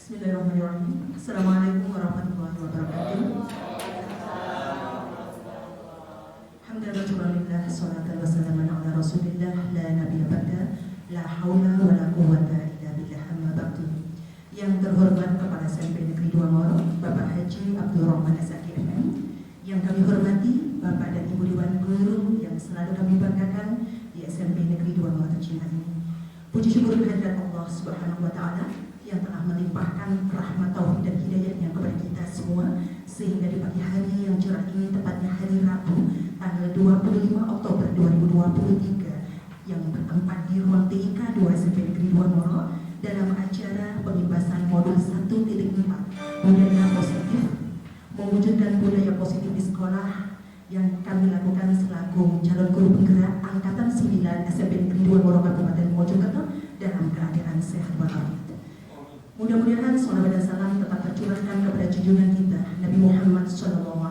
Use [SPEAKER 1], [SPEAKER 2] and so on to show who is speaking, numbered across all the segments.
[SPEAKER 1] Bismillahirrahmanirrahim. Assalamualaikum warahmatullahi wabarakatuh. Alhamdulillah, salatan wassalaman ala rasulillah, la nabiyya ba'da, la haula wa la quwwata illa billah, amma ba'du. Yang terhormat Kepala SMP Negeri 2 Ngoro, Bapak Haji Abdul Rahman Azaki FM. Yang kami hormati Bapak dan Ibu Dewan Guru yang selalu kami banggakan di SMP Negeri 2 Ngoro tercinta ini. Puji syukur kehadirat Allah Subhanahu wa taala yang telah melimpahkan rahmat tauhid dan hidayahnya kepada kita semua, sehingga di pagi hari yang cerah ini, tepatnya hari Rabu tanggal 25 Oktober 2023, yang bertempat di ruang TIK 2 SMP Negeri 2 Ngoro dalam acara pembebasan modul 1.4 budaya positif, mewujudkan budaya positif di sekolah, yang kami lakukan selaku calon guru penggerak angkatan 9 SMP Negeri 2 Ngoro Kabupaten Mojokerto dalam keadaan sehat walafiat. Mudah-mudahan salawat dan salam tetap tercurahkan kepada junjungan kita Nabi Muhammad SAW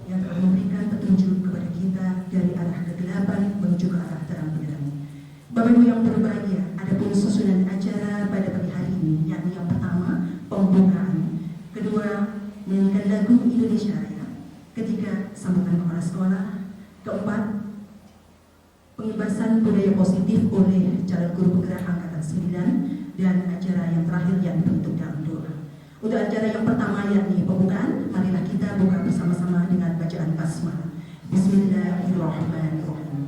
[SPEAKER 1] yang telah memberikan petunjuk kepada kita dari arah kegelapan menuju ke arah terang benderang. Bapak Ibu yang berbahagia, adapun susunan acara pada pagi hari ini, yakni yang pertama pembukaan, kedua menyanyikan lagu Indonesia Raya, ketiga sambutan kepala sekolah, keempat pengibasan budaya positif oleh calon guru penggerak angkatan 9, dan acara yang terakhir yang dibentuk dalam doa. Untuk acara yang pertama yakni pembukaan, marilah kita buka bersama-sama dengan bacaan basmalah. Bismillahirrahmanirrahim.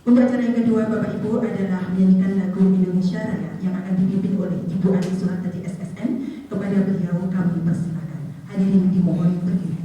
[SPEAKER 1] Untuk acara yang kedua, Bapak Ibu, adalah menyanyikan lagu Indonesia Raya yang akan dipimpin oleh Ibu Ani Suhartati SSN. Kepada beliau kami persilakan. Hadirin dimohon berdiri.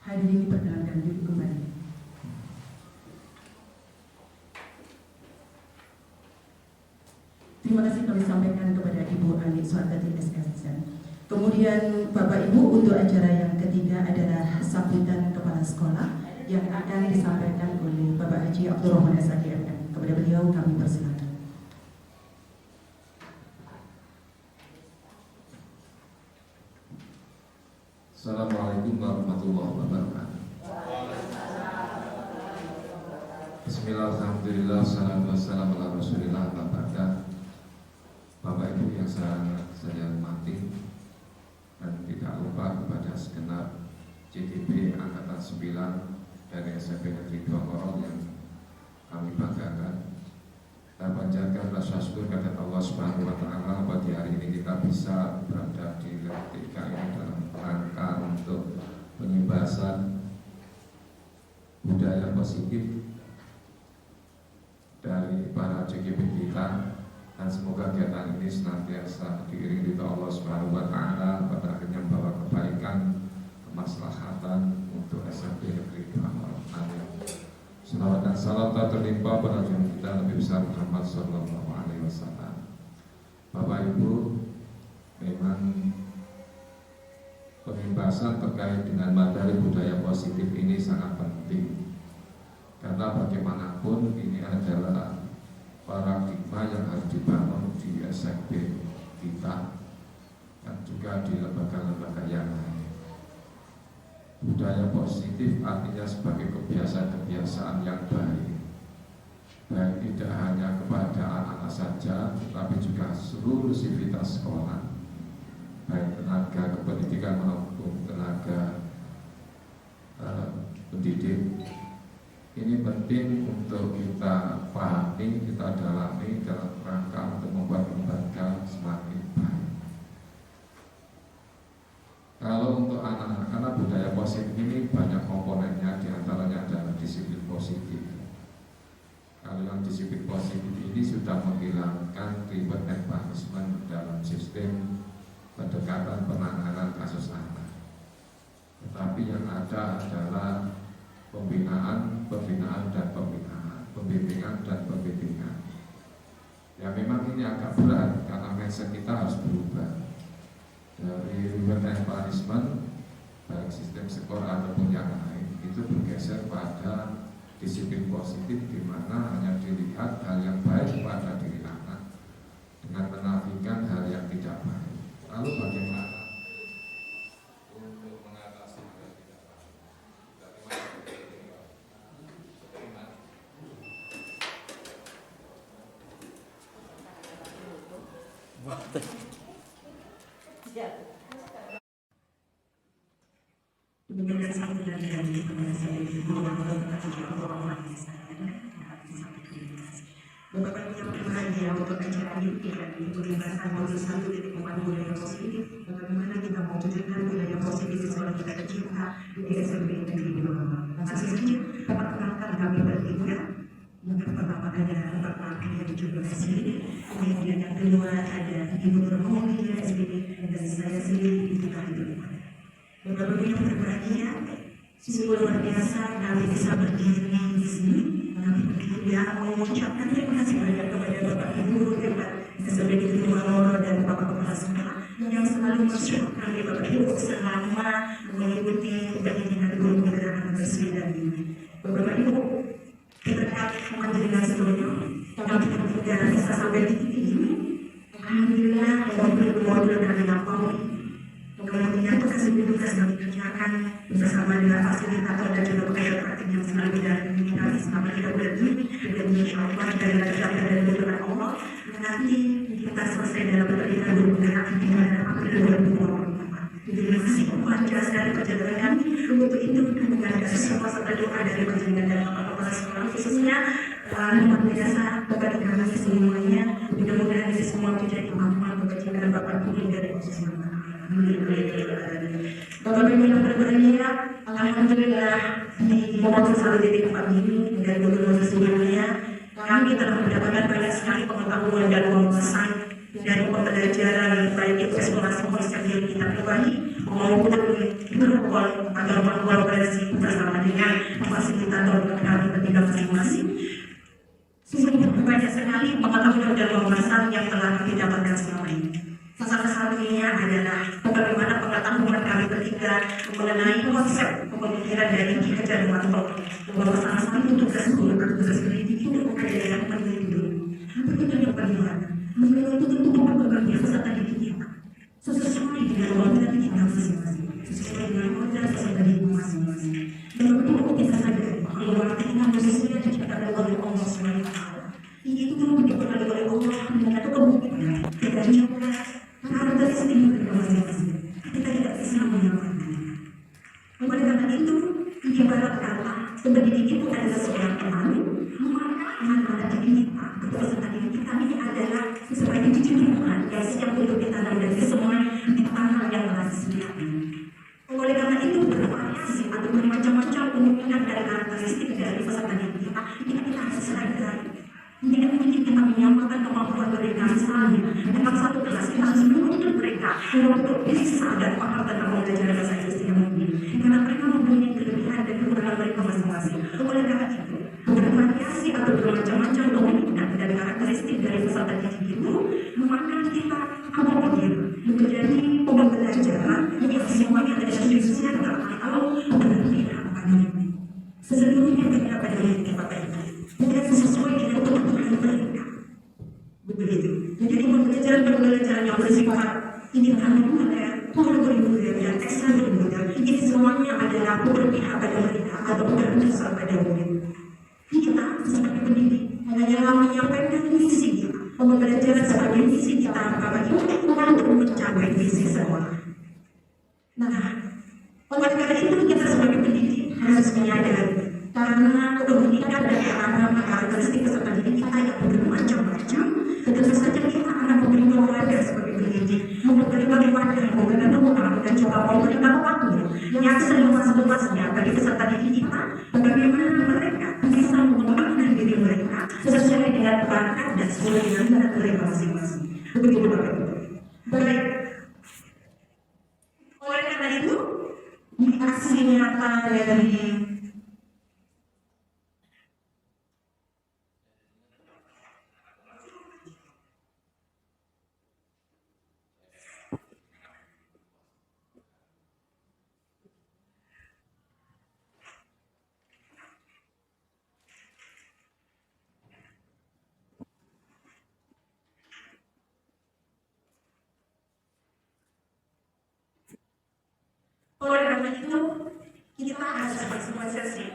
[SPEAKER 1] Hadirin diperkenankan duduk kembali. Terima kasih kami sampaikan kepada Ibu Ani Suhartati SSN. Kemudian Bapak Ibu, untuk acara yang ketiga adalah sambutan kepala sekolah yang akan disampaikan oleh Bapak Haji Abdul Rahman Azaki FM. Kepada beliau kami persilakan.
[SPEAKER 2] Assalamualaikum warahmatullahi wabarakatuh. Bismillahirrahmanirrahim. Salatu wassalamu ala rasulillah wa ba'da. Bapak Ibu yang saya hormati, dan tidak lupa kepada segenap CDP Angkatan 9 dari SMP Negeri 2 Ngoro yang kami banggakan. Kita panjatkan rasa syukur kepada Allah Subhanahu wa taala pada hari ini kita bisa berada di TIK ini dalam rangka untuk penyebaran budaya positif dari para CGP kita. Dan Dan semoga kegiatan ini senantiasa diiringi ridho Allah Subhanahu wa taala, pada akhirnya membawa kebaikan, kemaslahatan untuk SMP Negeri 2 Maros. Amin. Salawat dan salam tak terlimpah pada junjungan kita Nabi besar Muhammad sallallahu alaihi wasallam. Bapak Ibu, memang pembahasan terkait dengan materi budaya positif ini sangat penting, karena bagaimanapun ini adalah paradigma yang harus dibangun di SMP kita dan juga di lembaga-lembaga yang lain. Budaya positif artinya sebagai kebiasaan-kebiasaan yang baik tidak hanya kepada anak-anak saja, tetapi juga seluruh sivitas sekolah, baik tenaga kependidikan maupun tenaga pendidik. Ini penting untuk kita pahami, kita dalami dalam rangka untuk membuat lembaga semakin baik. Kalau untuk anak-anak, karena budaya positif ini banyak komponennya, diantaranya adalah disiplin positif. Kalau yang disiplin positif ini sudah menghilangkan reward and punishment dalam sistem pendekatan penanganan kasus anak. Tetapi yang ada adalah pembinaan dan pembinaan, pembimbingan dan pembimbingan. Ya memang ini agak berat karena mindset kita harus berubah dari reward and punishment, baik sistem skor ataupun yang lain, itu bergeser pada disiplin positif, di mana hanya dilihat hal yang baik pada diri anak dengan menafikan hal yang tidak baik. Lalu bagaimana untuk mengatasi hal yang tidak baik?
[SPEAKER 1] Demikian satu dari saya Bapak yang berbahagia untuk acara ini dan pembahasan modul 1.4 budaya positif, bagaimana kita mau wujudkan budaya positif sesuai kita tercinta di SMP Negeri 2. Langsung saja dapat kenalkan kami bertiga. Yang pertama ada Bapak yang juga sendiri, kemudian yang kedua ada Ibu Nurmawati dari SPD, dan saya sendiri Ibu Kandung. Bapak yang berbahagia, sungguh luar biasa kami bisa berdiri di sini. Kami bertiga mengucapkan terima kasih banyak kepada Bapak Ibu Dewan SMP Negeri 2 Maros dan Bapak Kepala Sekolah yang selalu mensupport kami Bapak Ibu selama mengikuti pendidikan guru gerakan bersepeda ini. Bapak Ibu, berkat dengan sebelumnya kami tidak bisa sampai di titik ini. Alhamdulillah modul kami lampaui. Kemudian tugas kami kerjakan bersama dengan fasilitator dan juga pekerja praktik yang selalu didampingi selama kita berdiri, dan insya Allah dari kerjaan dan berdoa Allah nanti kita selesai dalam pendidikan guru gerakan di mana April 2024. Terima kasih Tuhan jelas dari perjalanan kami. Untuk itu kemudian ada semua serta doa dari perjalanan dan Bapak Kepala Sekolah khususnya luar biasa kepada kami semuanya. Mudah-mudahan ini semua menjadi kemampuan kebajikan Bapak Ibu dari khususnya. Bapak Ibu yang berbahagia, alhamdulillah di modul 1.4 ini dari modul sebelumnya kami telah mendapatkan banyak sekali pengetahuan dan wawasan dari pembelajaran baik itu eksplorasi konsep diri kita pribadi maupun berkol atau berkolaborasi bersama dengan fasilitator kami bertiga masing-masing. Sungguh banyak sekali pengetahuan dan wawasan yang telah kami dapatkan selama ini. Salah satunya adalah bagaimana pengetahuan kami bertiga mengenai konsep pemikiran dari Ki Hajar Dewantara, bahwa salah satu tugas guru atau tugas pendidik itu adalah mendidik dulu. Itu bagaimana? Menurut itu berbagi peserta didik kita sesuai dengan modal kita masing-masing, sesuai dengan modal peserta didik masing-masing. Menurut itu kita sadar bahwa kita manusia diciptakan oleh Allah SWT. Itu diperoleh oleh Allah dengan kemungkinan tidak juga karena sendiri masing-masing. Kita tidak bisa menyamakannya. Oleh karena itu, ibarat kata pendidik itu adalah seorang teman, maka anak-anak didik kita, peserta didik kita ini adalah sebagai cucu Tuhan yang siap untuk ditanam dari semua di tanah yang rahasia. Oleh karena itu, bervariasi atau bermacam-macam kemungkinan dari karakteristik dari peserta didik kita, kita harus sadari. Tidak mungkin kita menyamakan kemampuan dari kami untuk bisa dan paham tentang pembelajaran bahasa Inggris yang mungkin, karena mereka mempunyai kelebihan dan kekurangan mereka masing-masing. Oleh karena itu, bervariasi atau bermacam-macam dominan dan karakteristik dari peserta didik itu, maka kita akomodir menjadi pembelajaran yang semuanya ada secara atau berpihak pada seluruhnya berpihak pada Bapak Ibu dan sesuai dengan kebutuhan mereka. Begitu. Jadi pembelajaran yang bersifat independen, kurikuler dan ekstrakurikuler ini semuanya adalah berpihak pada mereka atau berdasar pada murid. Kita sebagai pendidik hanya menyampaikan visi kita, pembelajaran sebagai visi kita Bapak Ibu untuk mencapai visi sekolah. Nah, oleh karena itu kita sebagai pendidik harus menyadari karena keunikan dan keragaman karakteristik peserta didik kita yang bermacam-macam, tentu saja kita akan memberikan wadah sebagai pendidik, memberikan wadah, memberikan ruang dan juga memberikan waktu yang seluas-luasnya bagi peserta didik kita, bagaimana mereka bisa mengembangkan diri mereka sesuai dengan bakat dan sesuai dengan minat mereka masing-masing. Begitu Bapak Ibu. Baik. Oleh karena itu, di aksi nyata dari oleh karena itu, kita harus berkonsekuensi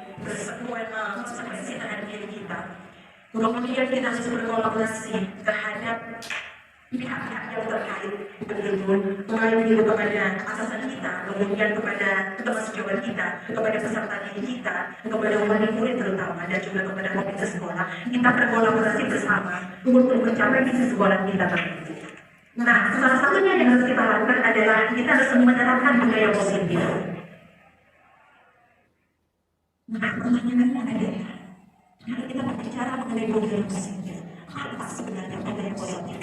[SPEAKER 1] terhadap diri kita. Kemudian kita harus berkolaborasi terhadap pihak-pihak yang terkait, baik itu kepada atasan kita, kemudian kepada teman sejawat kita, kepada peserta didik kita, kepada murid terutama, dan juga kepada komite sekolah. Kita berkolaborasi bersama untuk mencapai visi sekolah kita tertentu. Nah, salah satunya yang harus kita lakukan adalah kita harus menerapkan budaya positif. Nah, pertanyaannya adalah, kalau kita berbicara mengenai budaya positif, apa sebenarnya budaya positif?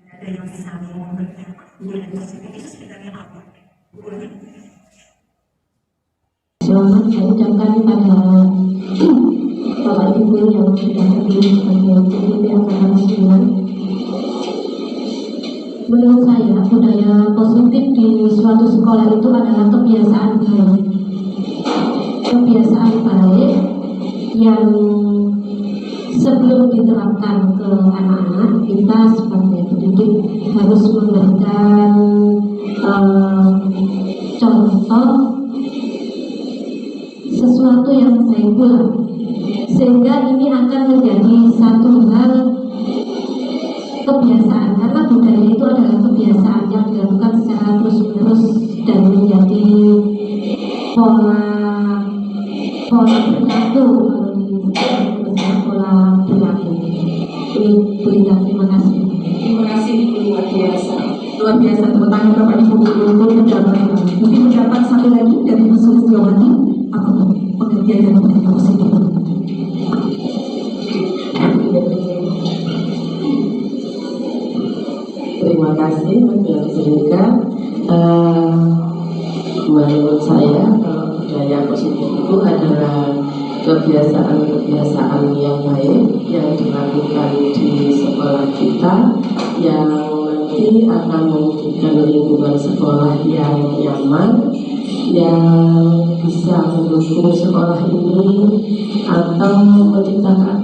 [SPEAKER 1] Ada yang bisa memberikan budaya positif itu sebenarnya apa? Boleh?
[SPEAKER 3] Selamat saya ucapkan pada Bapak Ibu yang sudah hadir sebagai CDP Angkatan 9. Menurut saya, budaya positif di suatu sekolah itu adalah kebiasaan baik. Kebiasaan baik yang sebelum diterapkan ke anak-anak, kita sebagai pendidik harus memberikan contoh sesuatu yang baik pula, sehingga ini akan menjadi satu hal kebiasaan, karena budaya itu adalah kebiasaan yang dilakukan secara terus-menerus dan menjadi pola perilaku pola perilaku. Ini terima kasih.
[SPEAKER 4] Terima kasih, luar biasa. Tepuk tangan Bapak Ibu untuk penjabat. Mungkin pendapat satu lagi dari Bu Sulistiawati, apa pengertian dari budaya positif?
[SPEAKER 3] Terima kasih Mbak Zilika. Menurut saya, kalau budaya positif itu adalah kebiasaan-kebiasaan yang baik yang dilakukan di sekolah kita, yang nanti akan mewujudkan lingkungan sekolah yang nyaman, yang bisa mendukung sekolah ini atau menciptakan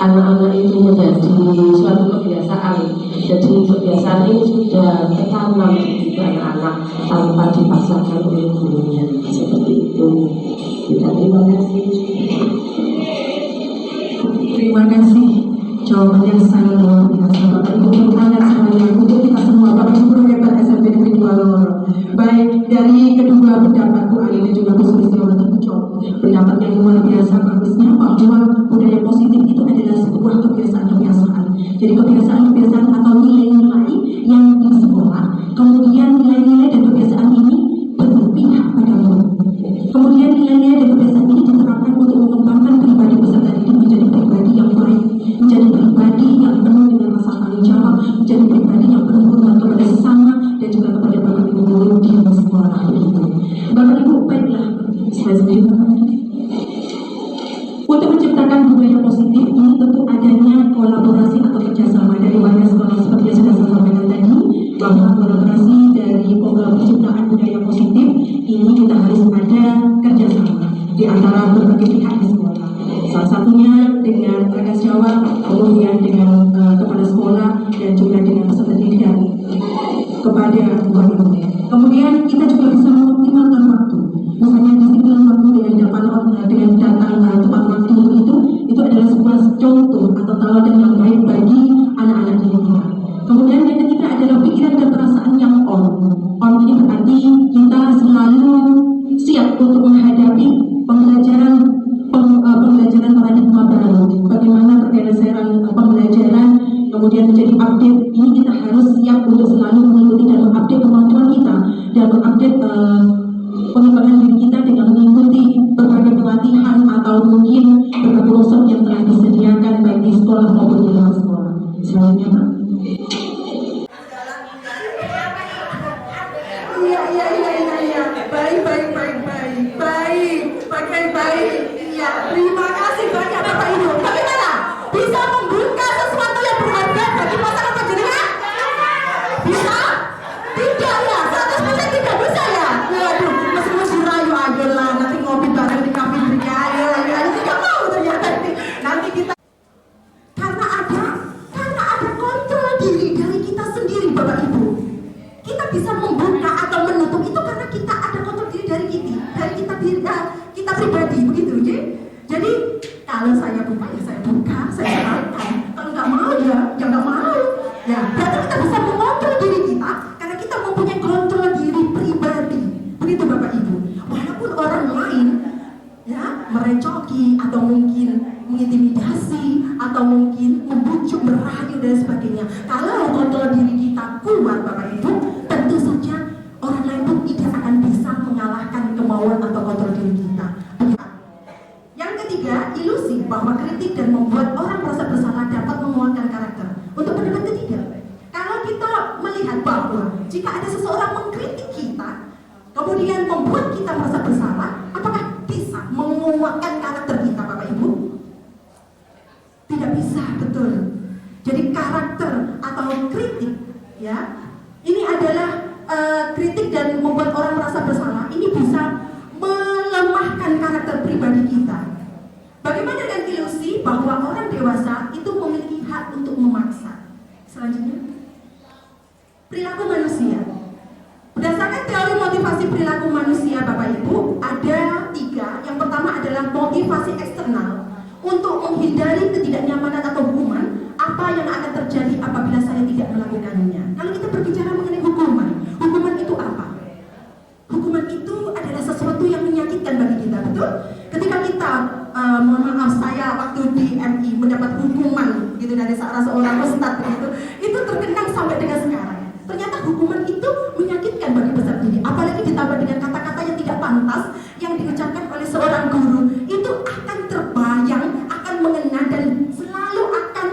[SPEAKER 3] anak-anak itu menjadi suatu kebiasaan. Jadi kebiasaan ini sudah tertanam di anak-anak tanpa dipaksakan oleh gurunya, seperti itu. Terima kasih.
[SPEAKER 4] Terima kasih. Jawaban yang sangat luar biasa. Bapak Ibu bertanya semuanya untuk kita semua. Bapak Ibu hebat SMP Negeri 2 Loro. Baik dari kedua pendapat Bu Ani dan juga Bu Sulistiawati pendapat yang luar biasa bagusnya bahwa budaya positif itu adalah sebuah kebiasaan-kebiasaan. Jadi kebiasaan-kebiasaan atau nilai-nilai yang di sekolah, kemudian nilai-nilai dan kebiasaan ini berpihak pada murid. Kemudian nilai-nilai dan kebiasaan ini diterapkan untuk mengembangkan pribadi peserta didik menjadi pribadi yang baik, menjadi pribadi yang penuh di antara berbagai pihak di sekolah. Salah satunya dengan rekan sejawat, kemudian dengan kepala sekolah dan juga dengan peserta didik dan kepada guru. Kemudian kita juga bisa mengoptimalkan waktu. Misalnya disiplin waktu dengan datang tepat waktu itu adalah sebuah contoh atau teladan yang baik bagi anak-anak didik kita. Kemudian yang ketiga adalah pikiran dan perasaan yang on. On ini berarti kita selalu siap untuk menghadapi pembelajaran paradigma baru. Bagaimana pergeseran pembelajaran kemudian menjadi update. Ini kita harus siap untuk selalu mengikuti dan mengupdate kemampuan kita dan mengupdate pengembangan diri kita dengan mengikuti berbagai pelatihan atau mungkin berbagai workshop yang telah disediakan baik di sekolah maupun di luar sekolah. Selanjutnya, Pak.
[SPEAKER 1] Iya. Baik. Iya, terima kasih banyak Bapak Ibu. Bagaimana? Bisa membuka sesuatu yang berharga bagi masyarakat jenengan? Bisa? Tidak ya? 100% tidak bisa ya? Waduh, mesti rayu ayolah nanti ngopi bareng di kafe pria. Ayo, tidak mau ternyata nanti kita karena ada kontrol diri dari kita sendiri Bapak Ibu. Kita bisa membuka atau menutup itu karena kita ada kontrol diri dari kita pribadi begitu. Jadi kalau saya buka ya saya buka, saya sarankan. Kalau nggak mau ya nggak mau. Ya, berarti kita bisa mengontrol diri kita karena kita mempunyai kontrol diri pribadi. Begitu Bapak Ibu. Walaupun orang lain ya merecoki atau mungkin mengintimidasi atau mungkin membujuk, merayu dan sebagainya. Kalau kontrol diri kita kuat Bapak Ibu, tentu saja orang lain pun tidak akan bisa mengalahkan kemauan atau kontrol diri kita. Yang ketiga, ilusi bahwa kritik dan membuat orang merasa bersalah dapat menguatkan karakter. Untuk pendapat ketiga, kalau kita melihat bahwa jika ada seseorang mengkritik kita, kemudian membuat kita merasa bersalah, apakah bisa menguatkan karakter kita Bapak Ibu? Tidak bisa, betul. Jadi karakter atau kritik, ya, ini adalah kritik dan membuat orang merasa bersalah. Ini bisa melemahkan karakter pribadi kita. Bagaimana dengan ilusi bahwa orang dewasa itu memiliki hak untuk memaksa? Selanjutnya, perilaku manusia. Berdasarkan teori motivasi perilaku manusia Bapak Ibu, ada 3. Yang pertama adalah motivasi eksternal untuk menghindari ketidaknyamanan atau hukuman. Apa yang akan terjadi apabila saya tidak melakukannya? Kalau kita berbicara mengenai hukuman itu apa? Hukuman itu adalah sesuatu yang menyakitkan bagi kita, betul? Ketika kita, mohon maaf, saya waktu di MI mendapat hukuman gitu dari salah seorang ustadz begitu, itu terkenang sampai dengan sekarang. Ternyata hukuman itu menyakitkan bagi peserta didik, apalagi ditambah dengan kata-kata yang tidak pantas yang diucapkan oleh seorang guru, itu akan terbayang, akan mengena dan selalu akan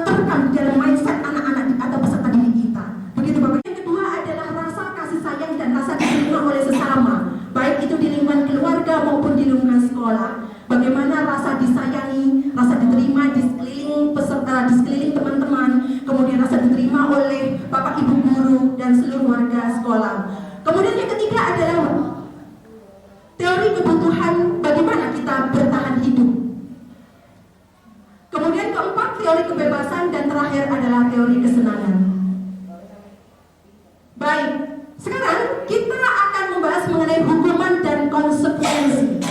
[SPEAKER 1] terekam di dalam mindset anak-anak atau peserta didik kita. Begitu Bapak. Yang kedua adalah rasa kasih sayang dan rasa diterima oleh sesama, baik itu di lingkungan keluarga maupun di lingkungan sekolah. Bagaimana rasa disayangi, rasa diterima di sekeliling peserta, di sekeliling teman-teman, kemudian rasa diterima oleh Bapak Ibu guru dan seluruh warga sekolah. Kemudian yang ketiga adalah teori kebutuhan bagaimana kita bertahan hidup. Kemudian keempat, teori kebebasan, dan terakhir adalah teori kesenangan. Baik, sekarang kita akan membahas mengenai hukuman dan konsekuensi.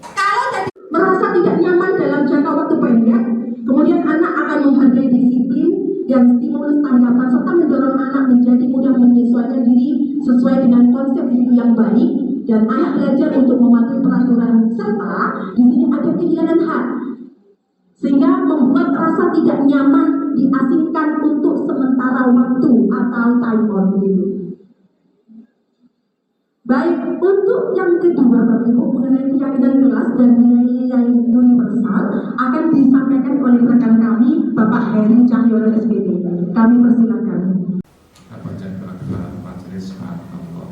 [SPEAKER 1] Kalau tadi merasa tidak nyaman dalam jangka waktu pendek, kemudian anak akan menghargai disiplin dan stimulus tanggapan serta mendorong anak menjadi mudah menyesuaikan diri sesuai dengan konsep diri yang baik, dan anak belajar untuk mematuhi peraturan serta di sini ada kehilangan hak, sehingga membuat rasa tidak nyaman diasingkan untuk sementara waktu atau time out begitu. Baik, untuk yang kedua Bapak Ibu mengenai keyakinan kelas dan nilai-nilai universal akan disampaikan oleh rekan kami Bapak Heri Cahyono SPT. Kami persilakan.
[SPEAKER 2] Majelis Pak Allah